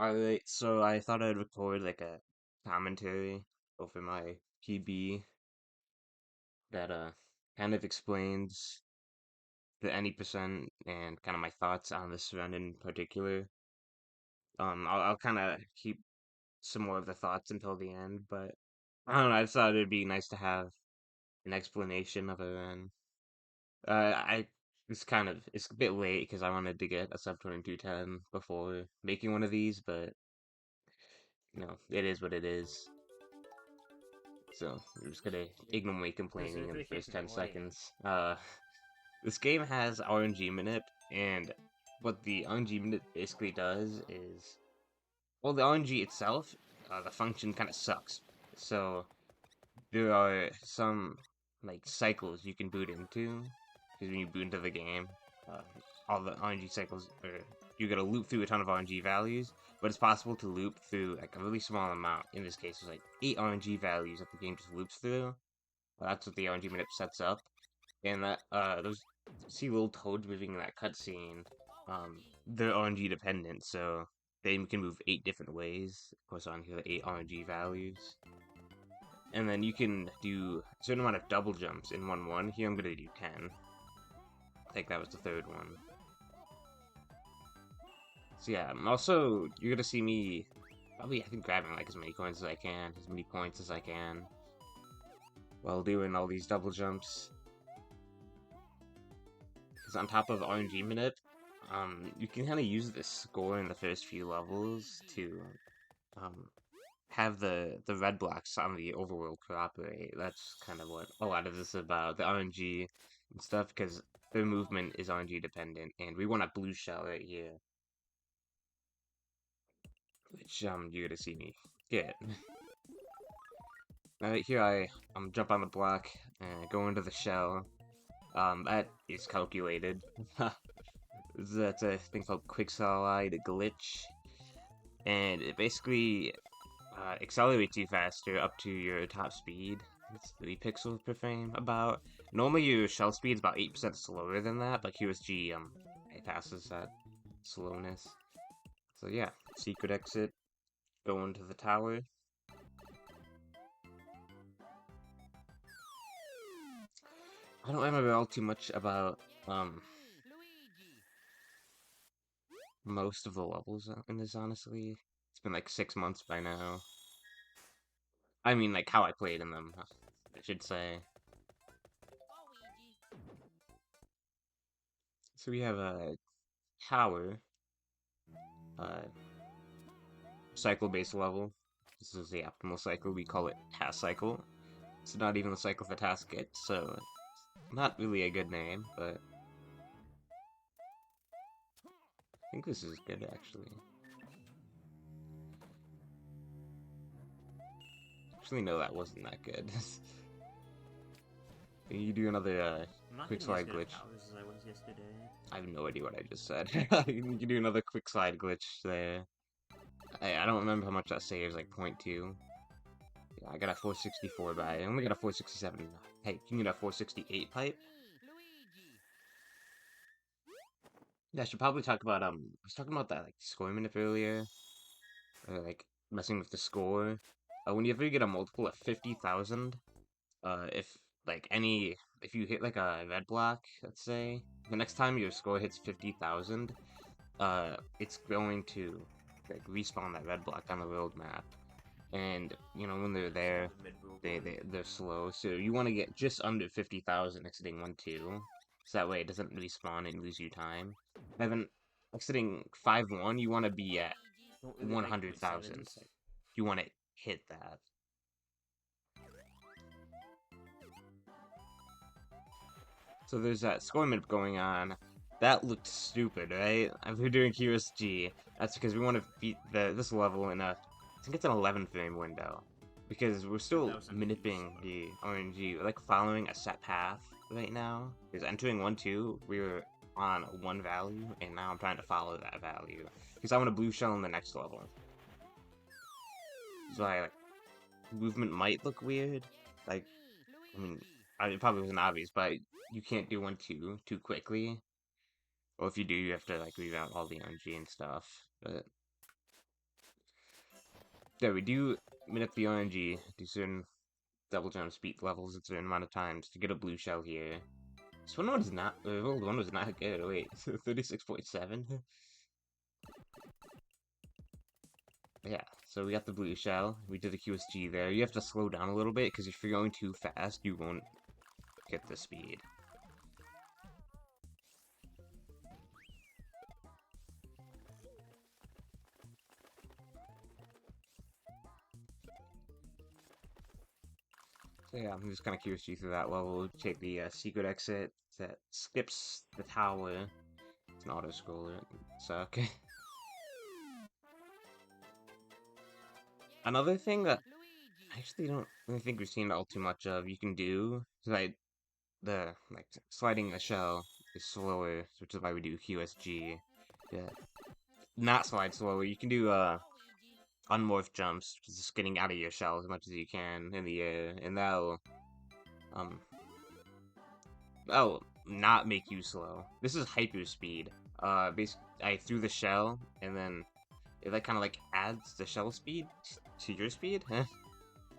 Alright, so I thought I'd record like a commentary over my PB that kind of explains the any percent and kind of my thoughts on this run in particular. I'll kind of keep some more of the thoughts until the end, but I don't know, I just thought it'd be nice to have an explanation of a run. I it's a bit late because I wanted to get a sub 2210 before making one of these, but it is what it is. So I'm just gonna ignore me complaining in the first 10 seconds. This game has RNG minute, and what the RNG minute basically does is, well, the RNG itself, the function kind of sucks. So there are some like cycles you can boot into, because when you boot into the game, uh, all the RNG cycles, you're gonna loop through a ton of RNG values, but it's possible to loop through like a really small amount. In this case, it's like 8 RNG values that the game just loops through. Well, that's what the RNG minute sets up, and that those see little toads moving in that cutscene. They're RNG dependent, so they can move 8 different ways. Of course, on here the 8 RNG values. And then you can do a certain amount of double jumps in 1-1. Here I'm going to do 10. I think that was the third one. So yeah, also, you're going to see me probably, I think, grabbing like as many coins as I can, as many points as I can, while doing all these double jumps. Because on top of RNG minute, you can kind of use this score in the first few levels to um, have the red blocks on the overworld cooperate. That's kind of what a lot of this is about, the RNG and stuff, because their movement is RNG dependent, and we want a blue shell right here, which you're gonna see me get. Right here I jump on the block and go into the shell. That is calculated. That's a thing called Quicksilide glitch, and it basically accelerates you faster up to your top speed. It's 3 pixels per frame, about. Normally your shell speed is about 8% slower than that, but QSG it passes that slowness. So yeah, secret exit, go into the tower. I don't remember all too much about most of the levels in this, honestly. It's been like 6 months by now. I mean, like how I played in them, I should say. So we have a tower, uh, cycle-based level. This is the optimal cycle. We call it task cycle. It's not even the cycle the task gets, so not really a good name, but I think this is good, actually. Actually, no, that wasn't that good. You do another I'm not quick getting as slide good at glitch. towers as I was yesterday. I have no idea what I just said. You can do another quick slide glitch there. I don't remember how much that saves, like 0.2. Yeah, I got a 464, but I only got a 467. Hey, you can get a 468 pipe? Yeah, I should probably talk about, I was talking about that, like, score minute earlier, or, like, messing with the score. Whenever you get a multiple of 50,000, if, like, if you hit, like, a red block, let's say, the next time your score hits 50,000, it's going to, like, respawn that red block on the world map. And, when they're there, they're slow, so you want to get just under 50,000 exiting 1-2, so that way it doesn't respawn and lose you time. And then exiting 5-1, you want to be at Don't really like 100,000. .7s. You want to hit that. So there's that score map going on. That looked stupid, right? If we're doing QSG, that's because we want to beat this level in I think it's an 11 frame window. Because we're still 2,000 views. manipulating the RNG. We're like following a set path right now. Because entering 1-2, we were on one value, and now I'm trying to follow that value. Because I want a blue shell in the next level. So like, movement might look weird. Like, I mean, it probably wasn't obvious, but you can't do 1-2 too quickly. Or if you do, you have to like reroute all the RNG and stuff. But Yeah, we do minute the RNG, do certain double jump speed levels at a certain amount of times to get a blue shell here. This one was not, the old one was not good, wait, 36.7? Yeah, so we got the blue shell, we did a QSG there. You have to slow down a little bit, because if you're going too fast, you won't get the speed. So yeah, I'm just gonna QSG through that level, take the secret exit that skips the tower. It's an auto-scroller, so okay. Another thing that I actually don't really think we've seen all too much of, you can do, is like, sliding a shell is slower, which is why we do QSG. Yeah, not slide slower, you can do, unmorph jumps, which is just getting out of your shell as much as you can in the air, and um, that'll not make you slow. This is hyper speed. I threw the shell, and then it like kind of like adds the shell speed to your speed.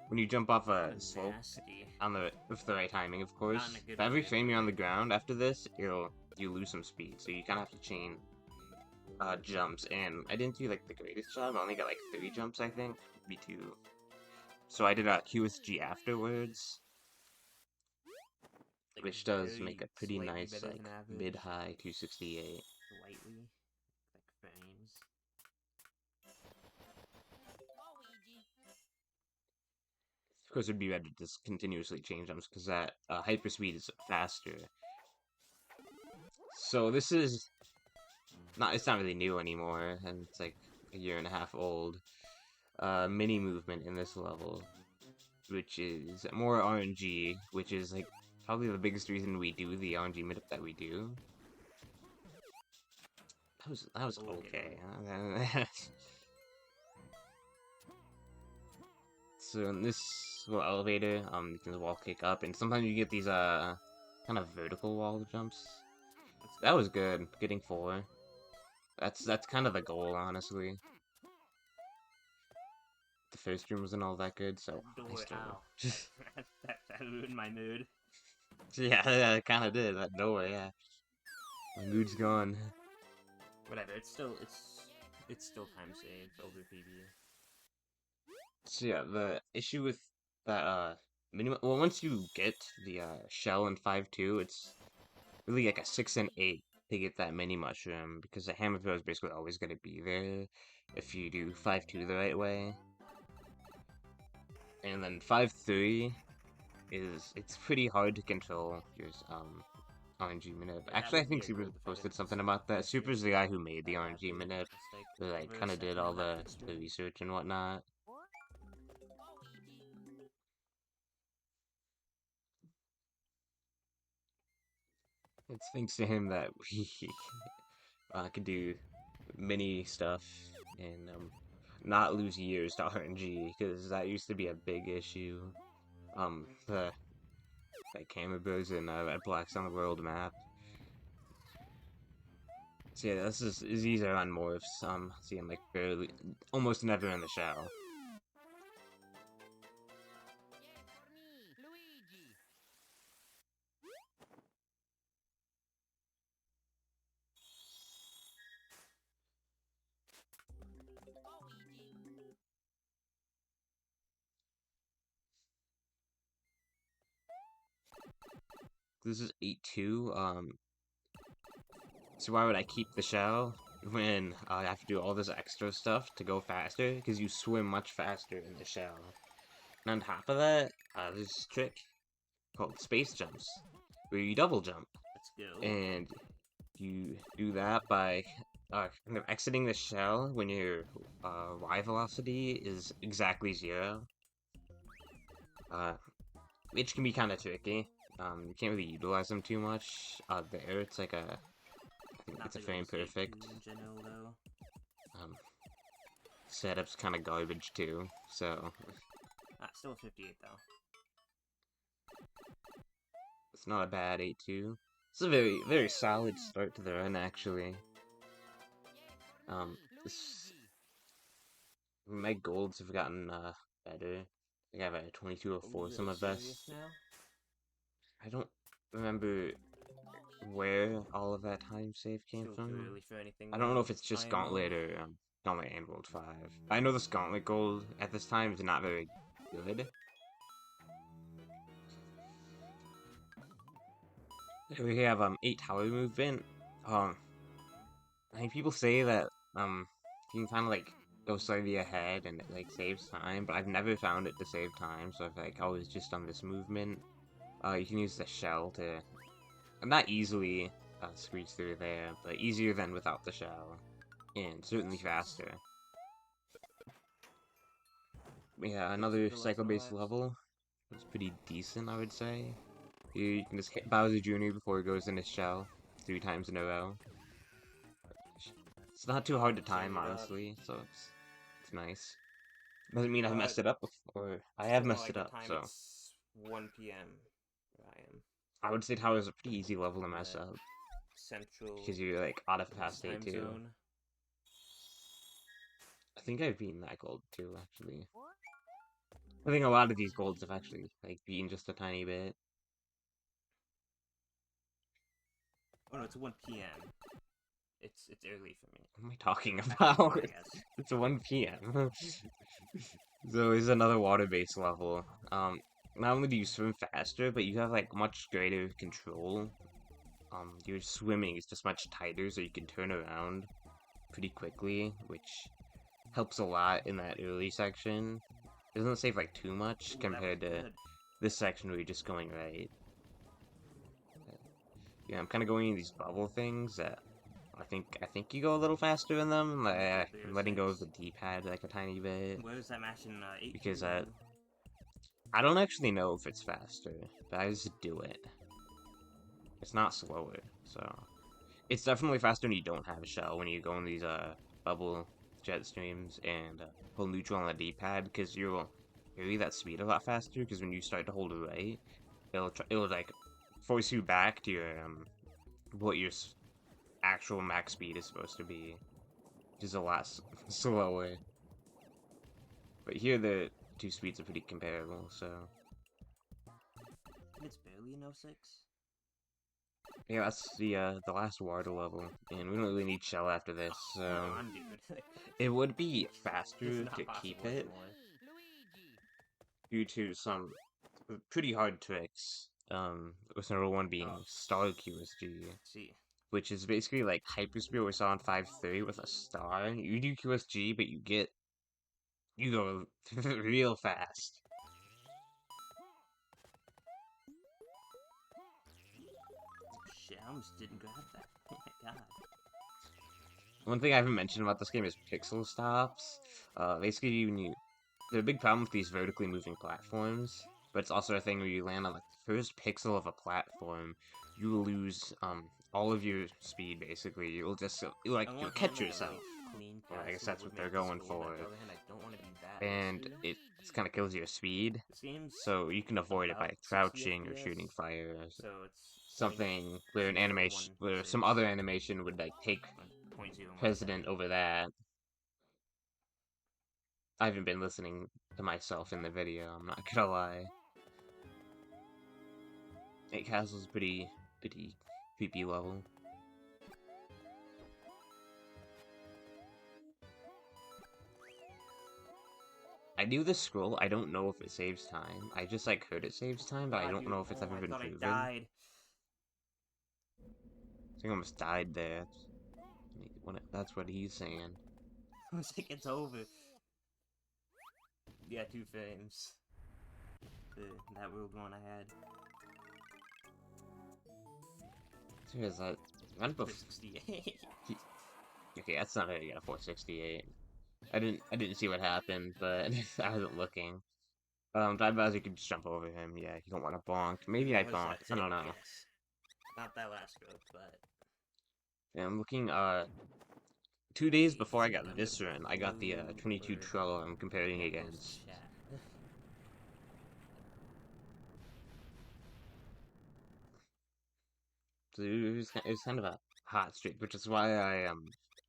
When you jump off Kind a of slope nasty. on the with the right timing, of Not in a course. good But every way, frame you're on but the ground after this, you lose some speed, so you kind of have to chain jumps. And I didn't do like the greatest job. I only got like 3 jumps, I think, maybe 2. So I did a QSG afterwards, like which does make very a pretty slightly nice better than like average. mid-high 268. Slightly, like frames. Of course, it'd be better to just continuously change jumps because that hyperspeed is faster. So this is not, it's not really new anymore, and it's like a year and a half old. Mini movement in this level, which is more RNG, which is like probably the biggest reason we do the RNG meetup that we do. That was Okay. okay. So in this little elevator, you can wall kick up, and sometimes you get these kind of vertical wall jumps. Let's That go. was good, getting 4. That's kind of the goal, honestly. The first room wasn't all that good, so That I door, still. ow. That ruined my mood. Yeah, it kind of did. That door, yeah. My mood's gone. Whatever, it's still time saved over PB. So yeah, the issue with that minimum, well, once you get the shell in 5.2, it's really like a 6 and 8 to get that mini mushroom because the hammer throw is basically always going to be there if you do 5.2 the right way. And then 5.3 it's pretty hard to control your RNG minute. Yeah, that Actually, I would be think a Super gold if I posted didn't something about that. miss it. Super's the guy who made the That RNG badly minute, mistake who like for a kind of did second all on that foot the stream. research and whatnot. It's thanks to him that we could do mini stuff and not lose years to RNG because that used to be a big issue. The like camera burrs and red blacks on the world map. So yeah, these are on morphs. Seeing like barely, almost never in the shell. This is 8.2. So why would I keep the shell when I have to do all this extra stuff to go faster? Because you swim much faster in the shell. And on top of that, there's this trick called space jumps, where you double jump, Let's go. and you do that by kind of exiting the shell when your Y velocity is exactly 0, uh, which can be kind of tricky. You can't really utilize them too much. There, it's like I think Not it's a the frame greatest 8-2 perfect. in general, though. Um, Setup's kind of garbage too, so Still a 58, though. it's not a bad 8.2. It's a very, very solid start to the run, actually. This My golds have gotten better. I have a 2204 Are some you of serious this. now? I don't remember where all of that time save came Still too from. early for anything I don't know though. if it's just IMO. Gauntlet or Gauntlet and Gold 5. I know this Gauntlet Gold at this time is not very good. We have 8 tower movement. Um, I mean, people say that you can kind of like go slightly ahead and it like saves time, but I've never found it to save time, so I've like always just done this movement. You can use the shell to not easily squeeze through there, but easier than without the shell, and certainly faster. Yeah, Get to another the left cycle-based relax. level. It's pretty decent, I would say. You can just hit Bowser Jr. before he goes in his shell 3 times in a row. It's not too hard to Teeing time, it up. honestly, so it's nice. Doesn't mean I've Uh, messed it up before. I have Still not messed like it the up, time. so It's 1 p.m. where I am. I would say Tower is a pretty easy level to In mess the up central because you're like out of US past day time too. zone. I think I've beaten that gold too, actually. I think a lot of these golds have actually like beaten just a tiny bit. Oh no, it's 1 p.m. It's early for me. What am I talking Afternoon, about? I guess. It's 1 p.m. So it's another water-based level. Not only do you swim faster, but you have like much greater control. Your swimming is just much tighter, so you can turn around pretty quickly, which helps a lot in that early section. It doesn't save like too much Ooh, that was compared to good. this section where you're just going right. Yeah, I'm kind of going in these bubble things that I think you go a little faster in them. I'm gonna go I'm letting go of 306. the D-pad like a tiny bit Where's that match in because 8Q? I don't actually know if it's faster, but I just do it. It's not slower, so it's definitely faster when you don't have a shell when you go in these bubble jet streams and hold neutral on the D-pad because you'll carry that speed a lot faster. Because when you start to hold it right, it'll like force you back to your what your actual max speed is supposed to be, which is a lot slower. But here the two speeds are pretty comparable, so It's barely an 06. yeah, that's the last water level, and we don't really need shell after this, Oh, come so on, dude. it would be It's faster to not keep possible it anymore. due to some pretty hard tricks. With number one Oh, being Star QSG, see. which is basically like Hyperspeed we saw in 5.3 with a star. You do QSG, but you go real fast. Shit, I almost didn't grab that. Oh my god. One thing I haven't mentioned about this game is pixel stops. Basically, there's a big problem with these vertically moving platforms, but it's also a thing where you land on the first pixel of a platform, you will lose all of your speed. Basically, On you'll one hand, catch like a really yourself. clean Or I guess castle that's would what they're make this going cool, but on for, the other hand, I don't want to be that and risky. it kind of kills your speed. This game's So you can avoid it about by 60 crouching or shooting FPS, fire, or so it's something where where some 0.016, other animation would like take 0.01 precedent second. over that. I haven't been listening to myself in the video, I'm not gonna lie. Eight Castle's pretty creepy level. I do this scroll, I don't know if it saves time. I just like heard it saves Oh time, but I god, don't dude. know if it's Oh, ever I been thought I proven. died. I think I almost died there. That's what he's saying. I was like, it's over. Yeah, 2 frames. That world one I had. Serious, that went bef- 468. he- Okay, that's not how you get a 468. I didn't see what happened, but I wasn't looking. Dive Bowser could just jump over him. Yeah, you don't want to bonk. Maybe I What does bonked. that I take, don't I know. guess? Not that last growth, but... Yeah, I'm looking. 2 days Hey, before I got another this run, I got the blue 22 bird. Trello I'm comparing Can't post in against. chat. So it was kind of a hot streak, which is why I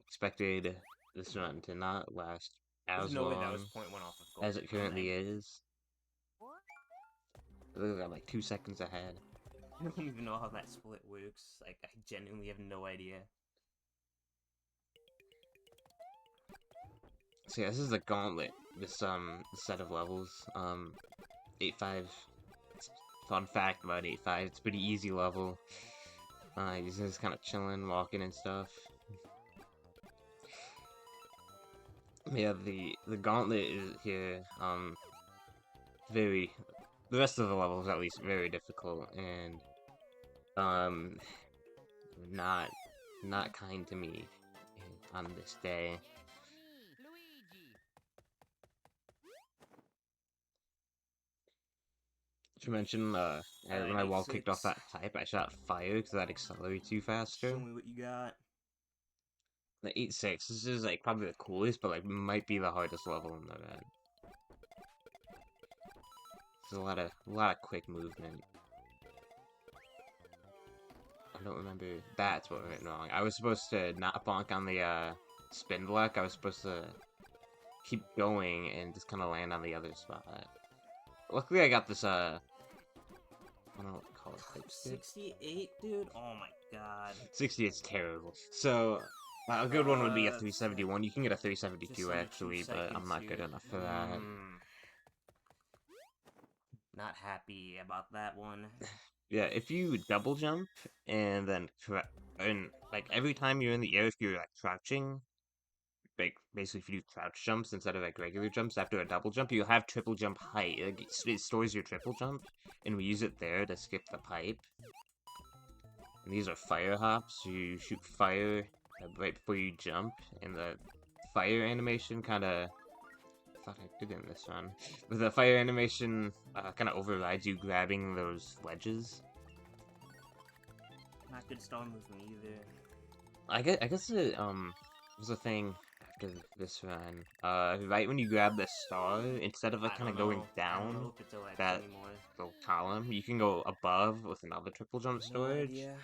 expected this run to not last There's as no way that was long point one off of gold. as it currently is. I'm like 2 seconds ahead. I don't even know how that split works. Like, I genuinely have no idea. So yeah, this is the gauntlet. This set of levels. 8-5. Fun fact about 8-5, it's a pretty easy level. He's just kind of chilling, walking and stuff. Yeah, the gauntlet is here. Very. The rest of the levels, at least, very difficult and um, not kind to me on this day. To mention, when Alright, I wall kicked off 8-6. that type, I shot fire because that accelerates you faster. Show me what you got. The 8-6, this is like probably the coolest, but like might be the hardest level in the event. There's a lot of quick movement. I don't remember. That's what went wrong. I was supposed to not bonk on the spin block. I was supposed to keep going and just kind of land on the other spot. Luckily, I got this I don't know what to call it. Type stick. 68, dude. Oh my god. 60 is terrible. So a good one would be a 371. You can get a 372 actually, but I'm not good enough for that. Not happy about that one. Yeah, if you double jump and then like every time you're in the air, if you're like crouching, like basically if you do crouch jumps instead of like regular jumps after a double jump, you'll have triple jump height. It stores your triple jump, and we use it there to skip the pipe. And these are fire hops. You shoot fire right before you jump, and the fire animation kind of. I thought I did in this one. But the fire animation kind of overrides you grabbing those ledges. Not good star movement either. I guess it was a thing after this run. Right when you grab the star, instead of like kind of going I don't know down if it's OX that anymore. little column, you can go above with another triple jump No storage. idea.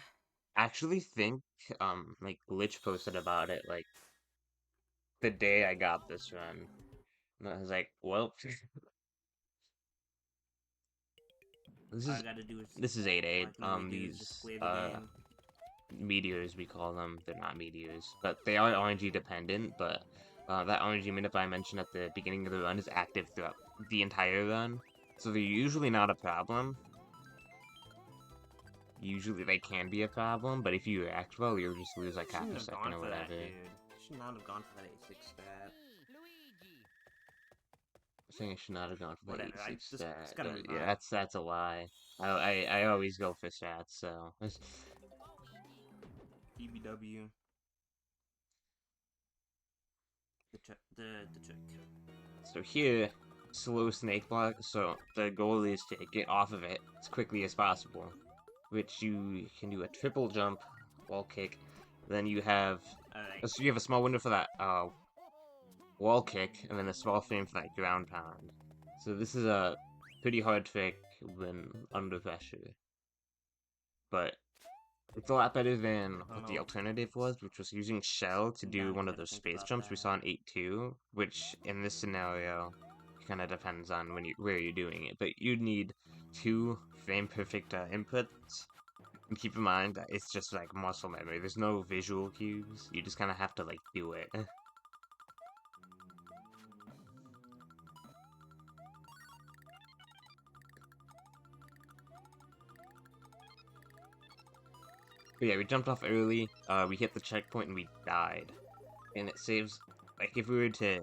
I actually think like Glitch posted about it like the day I got this run. And I was like, well, All I gotta do is this is 8-8. all I can really do is just These play the game. meteors, we call them. They're not meteors, but they are RNG dependent. But that RNG minute I mentioned at the beginning of the run is active throughout the entire run, so they're usually not a problem. Usually they can be a problem, but if you react well, you'll just lose like half a second or whatever. Should not have gone for that 8-6 stat. I think I should not have gone for the Whatever, 8-6 just stat. gotta move Yeah, on. that's a lie. I always go for stats, so. BBW. The trick. So here, slow snake block. So the goal is to get off of it as quickly as possible, which you can do a triple jump, wall kick. Then you have Alright. so you have a small window for that wall kick, and then a small frame for that ground pound. So this is a pretty hard trick when under pressure, but it's a lot better than what the alternative was, which was using Shell to do one of those space jumps we saw in 8-2, which in this scenario kind of depends on where you're doing it. But you'd need 2 frame perfect inputs, and keep in mind that it's just like muscle memory. There's no visual cues. You just kind of have to like do it. But yeah, we jumped off early, we hit the checkpoint and we died. And it saves, like, if we were to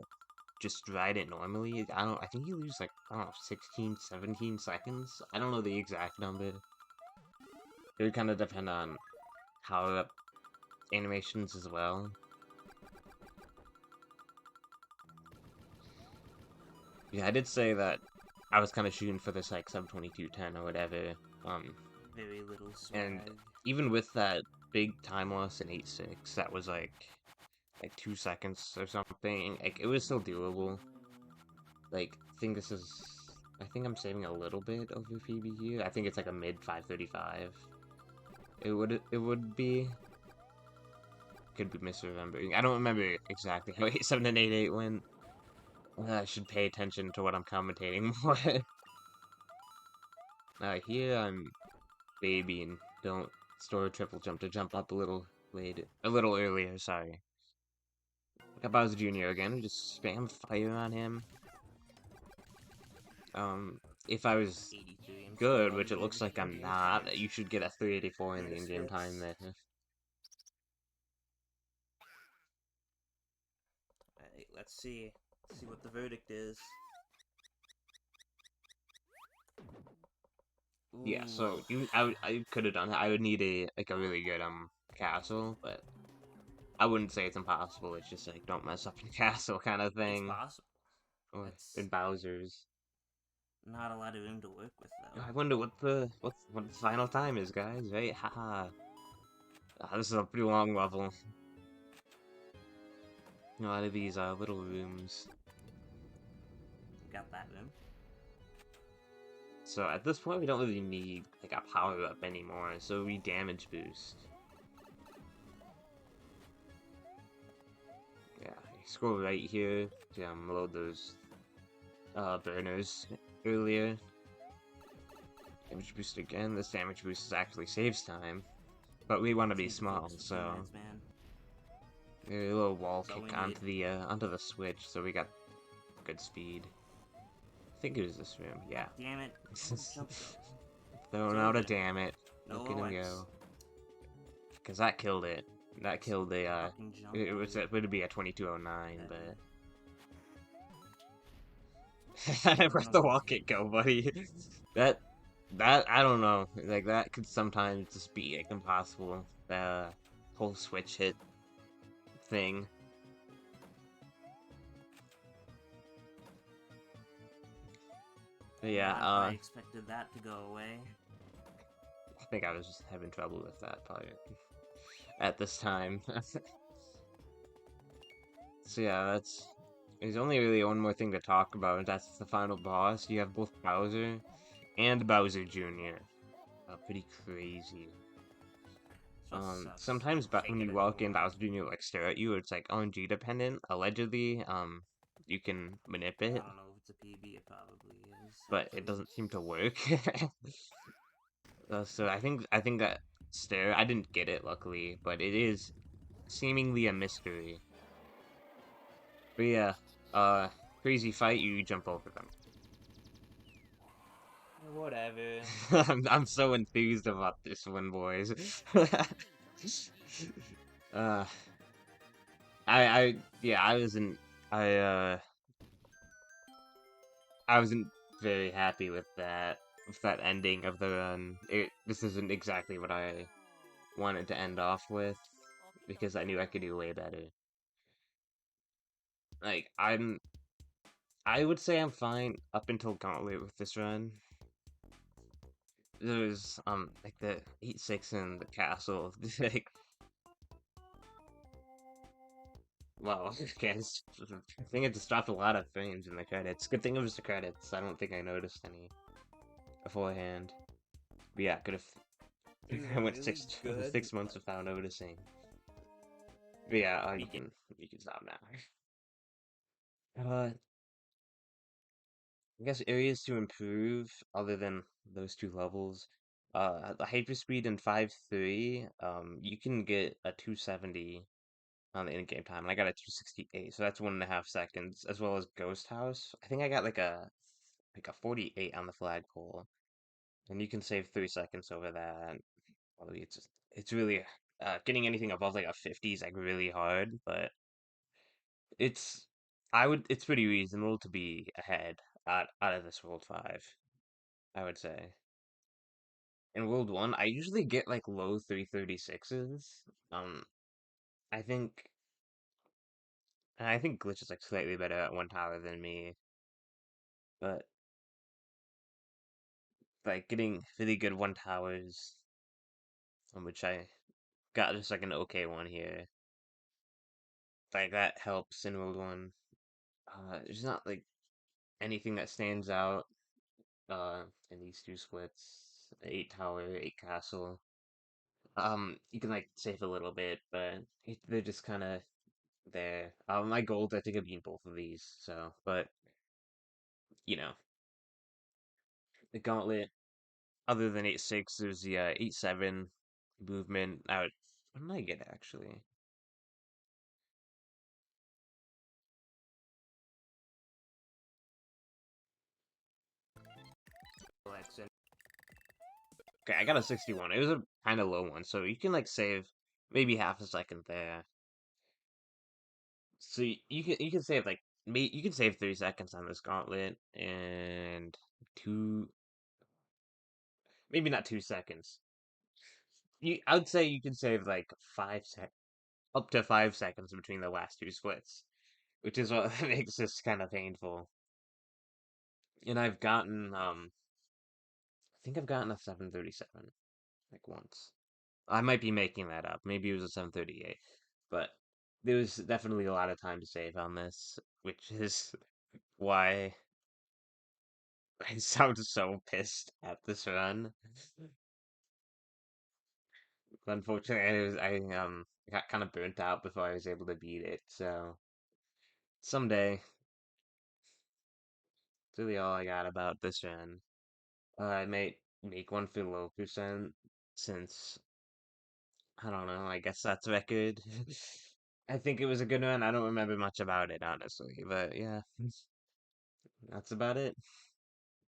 just ride it normally, I think you lose, like, I don't know, 16, 17 seconds? I don't know the exact number. It would kind of depend on power-up animations as well. Yeah, I did say that I was kind of shooting for this, like, sub 2210 or whatever, Very little swag. and even with that big time loss in 8-6, that was like 2 seconds or something. Like it was still doable. Like I think I'm saving a little bit over PB here. I think it's like a mid 535. It would be. Could be misremembering. I don't remember exactly how 8-7 and 8-8 went. I should pay attention to what I'm commentating more. Here I'm babying. Don't store a triple jump to jump up a little a little earlier, sorry. Got Bowser Jr. again, just spam fire on him. If I was 83. I'm still good, which it looks motivated like for I'm game not, change. you should get a 384 in the Yes, in-game time yes. there. Alright, let's see. See what the verdict is. Yeah, so Ooh. I could have done it. I would need a really good castle, but I wouldn't say it's impossible. It's just like don't mess up your castle kind of It's thing. possible. Or That's in Bowser's. not a lot of room to work with, though. I wonder what the final time is, guys. Right? Haha. This is a pretty long level. A lot of these little rooms. Got that room. So at this point, we don't really need like a power up anymore. So we damage boost. Yeah, scroll right here to load those burners earlier. Damage boost again. This damage boost is actually saves time, but we want to Just be need to small, focus for so 2 minutes, man. a little wall That's all we kick need. onto the switch, so we got good speed. I think it was this room. Yeah. Damn it. Don't jump, though. It's Throwing out a over. damn it. No Look at him OX. go. Cause that killed it. That Just killed the fucking jump, it was dude. it would be a 2209, Heavy. but I don't where'd know the what. wall kick go, buddy? That that I don't know. Like that could sometimes just be like impossible. The whole switch hit thing. But yeah, Not if I expected that to go away. I think I was just having trouble with that part at this time. So yeah, there's only really one more thing to talk about, and that's the final boss. You have both Bowser and Bowser Jr. Pretty crazy. This one sucks. Sometimes Can't when get you a walk new in, one. Bowser Jr. like stare at you. It's like RNG dependent. Allegedly, you can I manipulate, don't know if it's a PB. It probably is, but it actually. doesn't seem to work. So I think that stare, I didn't get it luckily, but it is seemingly a mystery. But yeah, uh, crazy fight. You jump over them. Whatever. I'm so enthused about this one, boys. uh, yeah, I, I wasn't very happy with that ending of the run. This isn't exactly what I wanted to end off with, because I knew I could do way better. Like, I would say I'm fine up until Gauntlet with this run. There's, like the 8-6 in the castle, like, wow, okay, I think it just dropped a lot of frames in the credits. Good thing it was the credits. I don't think I noticed any beforehand. But yeah, could have. It was I went really good, 6 months but without noticing. But yeah, okay. you can stop now. I guess areas to improve other than those two levels. The hyperspeed in 5.3, you can get a 270 on the in-game time, and I got a 268, so that's 1.5 seconds, as well as Ghost House. I think I got like a 48 on the flagpole, and you can save 3 seconds over that. Although it's really getting anything above like a 50 is like really hard, but it's it's pretty reasonable to be ahead out of this World 5, I would say. In World 1, I usually get like low 336s. I think I think Glitch is like slightly better at one tower than me, but like getting really good one towers, which I got just like an okay one here. Like that helps in World 1. There's not like anything that stands out in these two splits. 8 tower, 8 castle. You can like save a little bit, but they're just kind of there. My goals, I think I've beaten both of these, so, but, you know, the gauntlet, other than 8-6, there's the 8-7 movement. What did I get actually? Alexa. Okay, I got a 61. It was a kind of low one, so you can like save maybe half a second there. So you can save like you can save 3 seconds on this gauntlet and two maybe not 2 seconds. I would say you can save like 5 sec up to 5 seconds between the last two splits, which is what makes this kind of painful. And I've gotten I think I've gotten a 737 like once. I might be making that up. Maybe it was a 738, but there was definitely a lot of time to save on this, which is why I sound so pissed at this run. Unfortunately, I got kind of burnt out before I was able to beat it. So someday, that's really all I got about this run. I might make one for low percent since I don't know. I guess that's record. I think it was a good one. I don't remember much about it, honestly, but yeah, that's about it.